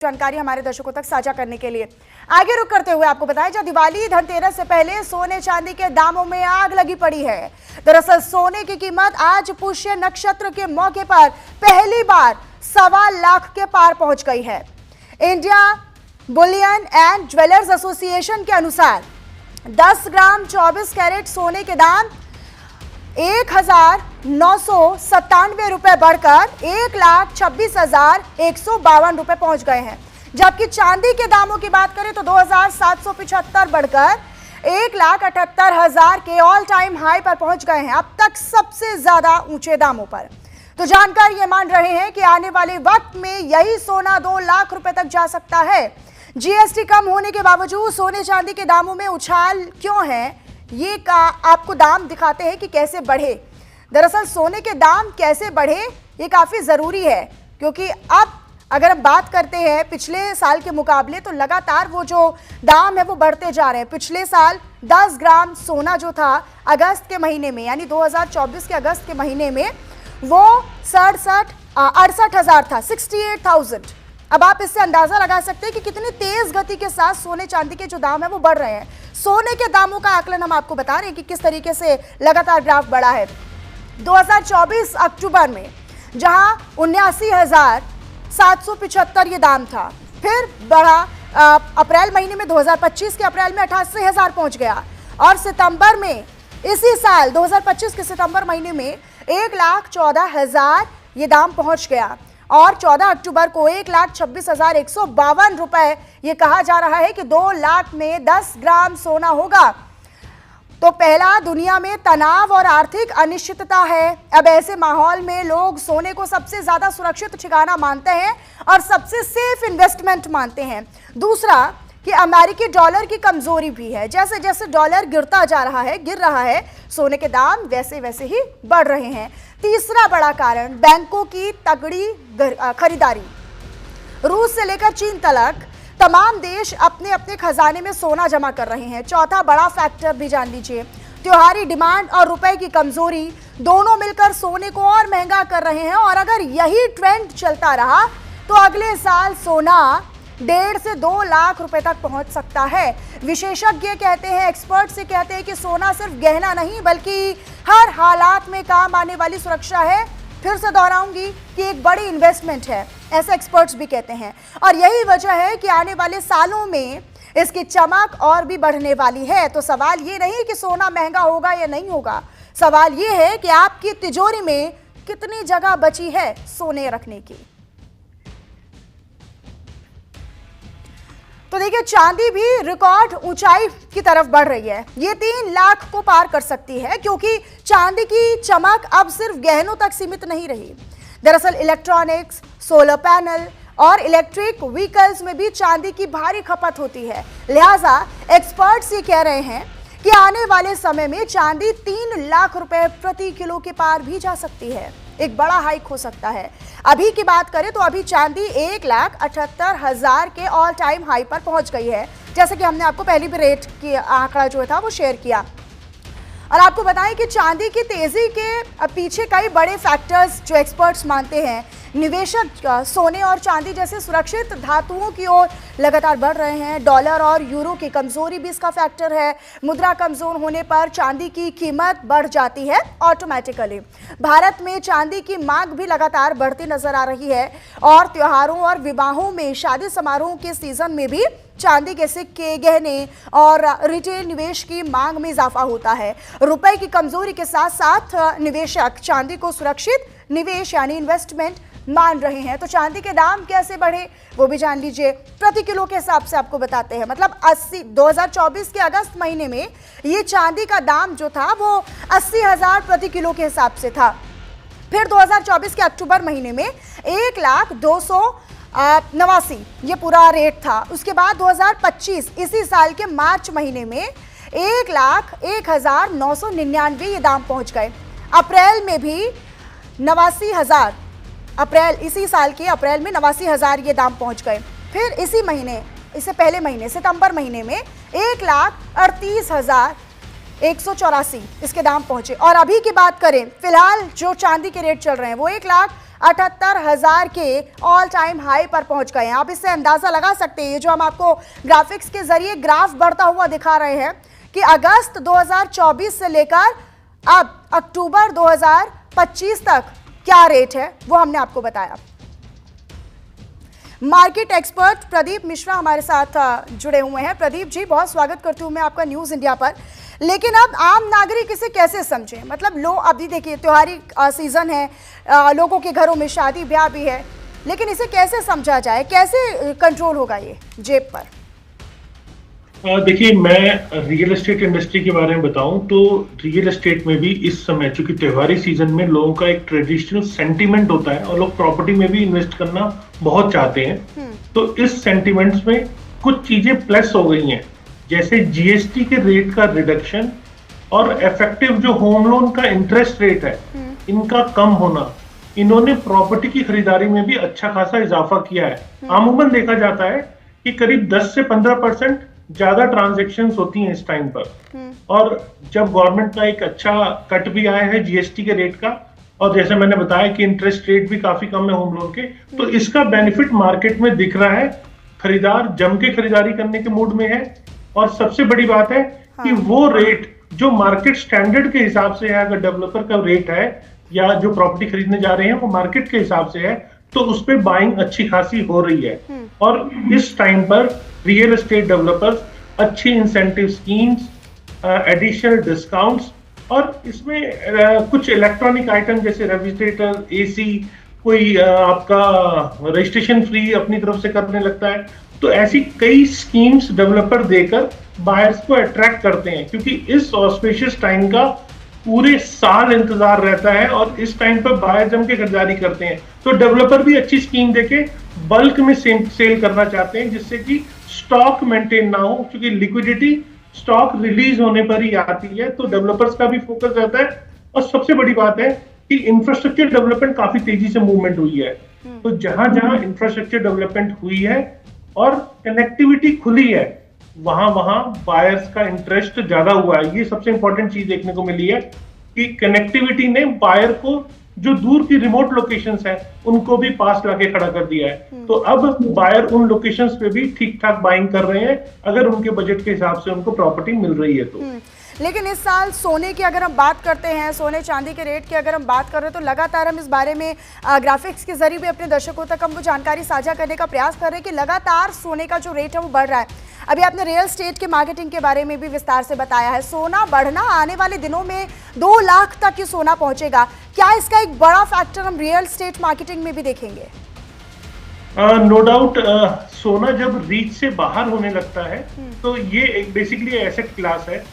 जानकारी हमारे दर्शकों तक साझा करने के लिए। आगे रुक करते हुए आपको बताएं, जब दिवाली धनतेरस से पहले सोने चांदी के दामों में आग लगी पड़ी है। दरअसल सोने की कीमत आज पुष्य नक्षत्र के मौके पर पहली बार 1.25 लाख के पार पहुंच गई है। India Boolean and jewellers association के अनुसार 10 ग्राम 24 कैरेट सोने के दाम 1,997 रुपए बढ़कर 1,26,152 रुपए पहुंच गए हैं। जबकि चांदी के दामों की बात करें तो 2,775 बढ़कर 1,78,000 के ऑल टाइम हाई पर पहुंच गए हैं, अब तक सबसे ज्यादा ऊंचे दामों पर। तो जानकार ये मान रहे हैं कि आने वाले वक्त में यही सोना 2 लाख रुपए तक जा सकता है। जीएसटी कम होने के बावजूद सोने चांदी के दामों में उछाल क्यों है, ये आपको दाम दिखाते हैं कि कैसे बढ़े। दरअसल सोने के दाम कैसे बढ़े ये काफ़ी ज़रूरी है, क्योंकि अब अगर हम बात करते हैं पिछले साल के मुकाबले तो लगातार वो जो दाम है वो बढ़ते जा रहे हैं। पिछले साल 10 ग्राम सोना जो था अगस्त के महीने में, यानी 2024 के अगस्त के महीने में, वो 68,000 था, 68,000। अब आप इससे अंदाजा लगा सकते हैं कि कितनी तेज गति के साथ सोने चांदी के जो दाम है वो बढ़ रहे हैं। सोने के दामों का आकलन हम आपको बता रहे हैं कि किस तरीके से लगातार ग्राफ बढ़ा है। 2024 अक्टूबर में जहां 79,775 ये दाम था, फिर बढ़ा अप्रैल महीने में 2025 के अप्रैल में 88,000 पहुंच गया, और सितंबर में इसी साल 2025 के सितंबर महीने में 1,14,000 ये दाम पहुंच गया, और 14 अक्टूबर को 1,26,152 रुपए ये कहा जा रहा है कि 2 लाख में 10 ग्राम सोना होगा। तो पहला, दुनिया में तनाव और आर्थिक अनिश्चितता है। अब ऐसे माहौल में लोग सोने को सबसे ज्यादा सुरक्षित ठिकाना मानते हैं और सबसे सेफ इन्वेस्टमेंट मानते हैं। दूसरा कि अमेरिकी डॉलर की कमजोरी भी है। जैसे जैसे डॉलर गिर रहा है, सोने के दाम वैसे वैसे ही बढ़ रहे हैं। तीसरा बड़ा कारण बैंकों की तगड़ी खरीदारी। रूस से लेकर चीन तक तमाम देश अपने अपने खजाने में सोना जमा कर रहे हैं। चौथा बड़ा फैक्टर भी जान लीजिए, त्योहारी डिमांड और रुपए की कमजोरी दोनों मिलकर सोने को और महंगा कर रहे हैं। और अगर यही ट्रेंड चलता रहा तो अगले साल सोना 1.5 से 2 लाख रुपए तक पहुंच सकता है। विशेषज्ञ कहते हैं, एक्सपर्ट से कहते हैं कि सोना सिर्फ गहना नहीं बल्कि हर हालात में काम आने वाली सुरक्षा है। फिर से दोहराऊंगी कि एक बड़ी इन्वेस्टमेंट है, ऐसे एक्सपर्ट्स भी कहते हैं। और यही वजह है कि आने वाले सालों में इसकी चमक और भी बढ़ने वाली है। तो सवाल ये नहीं कि सोना महंगा होगा या नहीं होगा, सवाल ये है कि आपकी तिजोरी में कितनी जगह बची है सोने रखने की। तो देखिए, चांदी भी रिकॉर्ड ऊंचाई की तरफ बढ़ रही है। ये 3 लाख को पार कर सकती है, क्योंकि चांदी की चमक अब सिर्फ गहनों तक सीमित नहीं रही। दरअसल इलेक्ट्रॉनिक्स, सोलर पैनल और इलेक्ट्रिक व्हीकल्स में भी चांदी की भारी खपत होती है। लिहाजा एक्सपर्ट्स ये कह रहे हैं कि आने वाले समय में चांदी 3 लाख रुपए प्रति किलो के पार भी जा सकती है। एक बड़ा हाइक हो सकता है। अभी की बात करें तो अभी चांदी 1,78,000 के ऑल टाइम हाई पर पहुंच गई है, जैसे कि हमने आपको पहली भी रेट की आंकड़ा जो था वो शेयर किया। और आपको बताएं कि चांदी की तेजी के पीछे कई बड़े फैक्टर्स जो एक्सपर्ट्स मानते हैं। निवेशक सोने और चांदी जैसे सुरक्षित धातुओं की ओर लगातार बढ़ रहे हैं। डॉलर और यूरो की कमजोरी भी इसका फैक्टर है। मुद्रा कमजोर होने पर चांदी की कीमत बढ़ जाती है ऑटोमेटिकली। भारत में चांदी की मांग भी लगातार बढ़ती नजर आ रही है, और त्योहारों और विवाहों में, शादी समारोह के सीजन में भी चांदी के सिक्के, गहने और रिटेल निवेश की मांग में इजाफा होता है। रुपए की कमजोरी के साथ साथ निवेशक चांदी को सुरक्षित निवेश यानी इन्वेस्टमेंट मान रहे हैं। तो चांदी के दाम कैसे बढ़े वो भी जान लीजिए। प्रति किलो के हिसाब से आपको बताते हैं। मतलब 2024 के अगस्त महीने में ये चांदी का दाम जो था वो 80,000 प्रति किलो के हिसाब से था। फिर 2024 के अक्टूबर महीने में 1,289 ये पूरा रेट था। उसके बाद 2025 इसी साल के मार्च महीने में 1,01,999 ये दाम पहुंच गए। अप्रैल में भी 89,000, इसी साल के अप्रैल में 89,000 ये दाम पहुंच गए। फिर इसी महीने, इससे पहले महीने सितंबर महीने में 1,38,184 इसके दाम पहुंचे। और अभी की बात करें, फिलहाल जो चांदी के रेट चल रहे हैं वो 1,38,000 78,000 के ऑल टाइम हाई पर पहुंच गए हैं। आप इससे अंदाजा लगा सकते हैं, ये जो हम आपको ग्राफिक्स के जरिए ग्राफ बढ़ता हुआ दिखा रहे हैं कि अगस्त 2024 से लेकर अब अक्टूबर 2025 तक क्या रेट है वो हमने आपको बताया। मार्केट एक्सपर्ट प्रदीप मिश्रा हमारे साथ जुड़े हुए हैं। प्रदीप जी, बहुत स्वागत करती हूं मैं आपका न्यूज़ इंडिया पर। लेकिन अब आम नागरिक इसे कैसे समझे? मतलब लो, अभी देखिए त्योहारी सीजन है, लोगों के घरों में शादी ब्याह भी है, लेकिन इसे कैसे समझा जाए, कैसे कंट्रोल होगा ये जेब पर? देखिए, मैं रियल एस्टेट इंडस्ट्री के बारे में बताऊं तो रियल एस्टेट में भी इस समय, चूंकि त्योहारी सीजन में लोगों का एक ट्रेडिशनल सेंटीमेंट होता है और लोग प्रॉपर्टी में भी इन्वेस्ट करना बहुत चाहते हैं। तो इस सेंटीमेंट्स में कुछ चीजें प्लस हो गई हैं, जैसे जीएसटी के रेट का रिडक्शन और इफेक्टिव जो होम लोन का इंटरेस्ट रेट है इनका कम होना, इन्होंने प्रॉपर्टी की खरीदारी में भी अच्छा खासा इजाफा किया है। अमूमन देखा जाता है कि करीब 10 से 15% ज्यादा ट्रांजैक्शंस होती हैं इस टाइम पर। और जब गवर्नमेंट का एक अच्छा कट भी आया है जीएसटी के रेट का, और जैसे मैंने बताया कि इंटरेस्ट रेट भी काफी कम है होम लोन के, तो इसका बेनिफिट मार्केट में दिख रहा है। खरीदार जम के खरीदारी करने के मूड में है। और सबसे बड़ी बात है कि वो रेट जो मार्केट स्टैंडर्ड के हिसाब से है, अगर डेवलपर का रेट है या जो प्रॉपर्टी खरीदने जा रहे हैं वो मार्केट के हिसाब से है, तो उस पर बाइंग अच्छी खासी हो रही है। और इस टाइम पर रियल एस्टेट डेवलपर्स अच्छी इंसेंटिव स्कीम्स, एडिशनल डिस्काउंट्स और इसमें कुछ इलेक्ट्रॉनिक आइटम जैसे रेफ्रिजरेटर, एसी, कोई आपका रजिस्ट्रेशन फ्री अपनी तरफ से करने लगता है। तो ऐसी कई स्कीम्स डेवलपर देकर बायर्स को अट्रैक्ट करते हैं, क्योंकि इस ऑस्पिशियस टाइम का पूरे साल इंतजार रहता है और इस टाइम पर बायर जम के खरीदारी करते हैं। तो डेवलपर भी अच्छी स्कीम देके बल्क में सेल करना चाहते हैं, जिससे कि स्टॉक मेंटेन ना हो, क्योंकि लिक्विडिटी स्टॉक रिलीज होने पर ही आती है। तो डेवलपर्स का भी फोकस रहता है। और सबसे बड़ी बात है कि इंफ्रास्ट्रक्चर डेवलपमेंट काफी तेजी से मूवमेंट हुई है। तो जहां जहां इंफ्रास्ट्रक्चर डेवलपमेंट हुई है और कनेक्टिविटी खुली है, वहां वहां बायर्स का इंटरेस्ट ज्यादा हुआ है। ये सबसे इंपॉर्टेंट चीज देखने को मिली है कि कनेक्टिविटी ने बायर को जो दूर की रिमोट लोकेशंस हैं उनको भी पास लाके खड़ा कर दिया है। तो अब बायर उन लोकेशंस पे भी ठीक ठाक बाइंग कर रहे हैं, अगर उनके बजट के हिसाब से उनको प्रॉपर्टी मिल रही है तो। लेकिन इस साल सोने की अगर हम बात करते हैं, सोने चांदी के रेट की अगर हम बात कर रहे हैं, तो लगातार हम इस बारे में ग्राफिक्स के जरिए भी अपने दर्शकों तक हम वो जानकारी साझा करने का प्रयास कर रहे हैं कि लगातार सोने का जो रेट है वो बढ़ रहा है। अभी आपने रियल एस्टेट के मार्केटिंग के बारे में भी विस्तार से बताया है। सोना बढ़ना, आने वाले दिनों में 2 लाख तक ही सोना पहुंचेगा। क्या इसका एक बड़ा फैक्टर हम रियल एस्टेट मार्केटिंग में भी देखेंगे? नो डाउट, सोना जब रीच से बाहर होने लगता है तो ये एक बेसिकली एसेट क्लास है।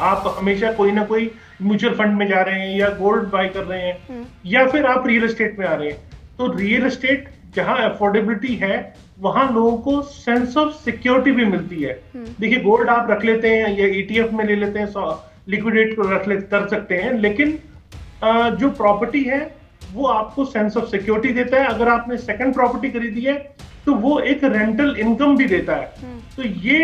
आप हमेशा कोई ना कोई म्यूचुअल फंड में जा रहे हैं या गोल्ड बाय कर रहे हैं या फिर आप रियल एस्टेट में आ रहे हैं। तो रियल एस्टेट जहां अफोर्डेबिलिटी है वहां लोगों को सेंस ऑफ सिक्योरिटी भी मिलती है। देखिए, गोल्ड आप रख लेते हैं या ईटीएफ में ले लेते हैं, लिक्विडेट कर सकते हैं, लेकिन जो प्रॉपर्टी है वो आपको सेंस ऑफ सिक्योरिटी देता है। अगर आपने सेकंड प्रॉपर्टी खरीदी है तो वो एक रेंटल इनकम भी देता है। तो ये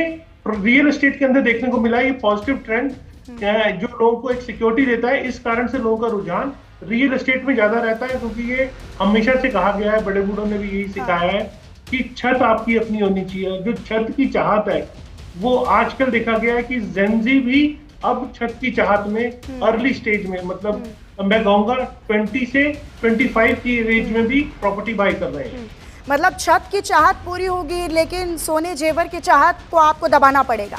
रियल एस्टेट के अंदर देखने को मिला, ये पॉजिटिव ट्रेंड जो लोगों को एक सिक्योरिटी देता है। इस कारण से लोगों का रुझान रियल एस्टेट में ज्यादा रहता है, क्योंकि ये हमेशा से कहा गया है, बड़े बूढ़ों ने भी यही सिखाया है कि छत आपकी अपनी होनी चाहिए। जो छत की चाहत है वो आजकल देखा गया है कि जेनजी भी अब छत की चाहत में अर्ली स्टेज में, मतलब मैं कहूंगा 20 से 25 की एज में भी प्रॉपर्टी बाय कर रहे हैं। मतलब छत की चाहत पूरी होगी, लेकिन सोने जेवर की चाहत को आपको दबाना पड़ेगा।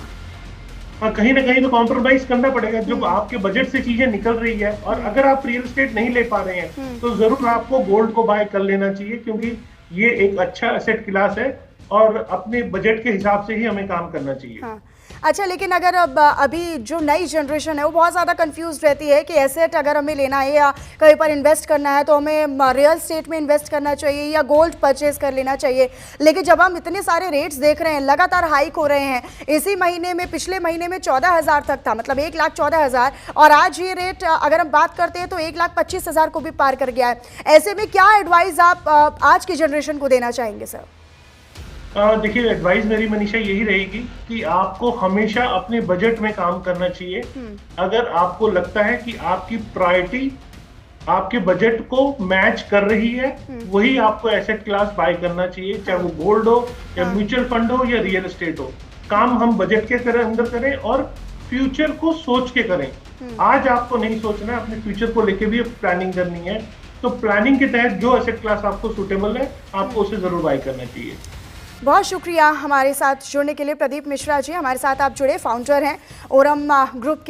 हाँ, कहीं ना कहीं तो कॉम्प्रोमाइज करना पड़ेगा जब आपके बजट से चीजें निकल रही है। और अगर आप रियल एस्टेट नहीं ले पा रहे हैं तो जरूर आपको गोल्ड को बाय कर लेना चाहिए, क्योंकि ये एक अच्छा एसेट क्लास है और अपने बजट के हिसाब से ही हमें काम करना चाहिए। हाँ। अच्छा, लेकिन अगर अभी जो नई जनरेशन है वो बहुत ज़्यादा कंफ्यूज रहती है कि एसेट अगर हमें लेना है या कहीं पर इन्वेस्ट करना है तो हमें रियल एस्टेट में इन्वेस्ट करना चाहिए या गोल्ड परचेज कर लेना चाहिए। लेकिन जब हम इतने सारे रेट्स देख रहे हैं, लगातार हाइक हो रहे हैं, इसी महीने में, पिछले महीने में 14,000 तक था, मतलब 1,14,000, और आज ये रेट अगर हम बात करते हैं तो 1,25,000 को भी पार कर गया है। ऐसे में क्या एडवाइस आप आज की जनरेशन को देना चाहेंगे सर? देखिए, एडवाइस मेरी मनीषा यही रहेगी कि आपको हमेशा अपने बजट में काम करना चाहिए। अगर आपको लगता है कि आपकी प्रायोरिटी आपके बजट को मैच कर रही है, वही आपको एसेट क्लास बाय करना चाहिए, चाहे वो गोल्ड हो या म्यूचुअल फंड हो या रियल एस्टेट हो। काम हम बजट के अंदर करें और फ्यूचर को सोच के करें। आज आपको नहीं सोचना है, अपने फ्यूचर को लेके भी प्लानिंग करनी है, तो प्लानिंग के तहत जो एसेट क्लास आपको सूटेबल है, आपको उसे जरूर बाय करना चाहिए। बहुत शुक्रिया हमारे साथ जुड़ने के लिए प्रदीप मिश्रा जी। हमारे साथ आप जुड़े, फाउंडर हैं ओरम ग्रुप के।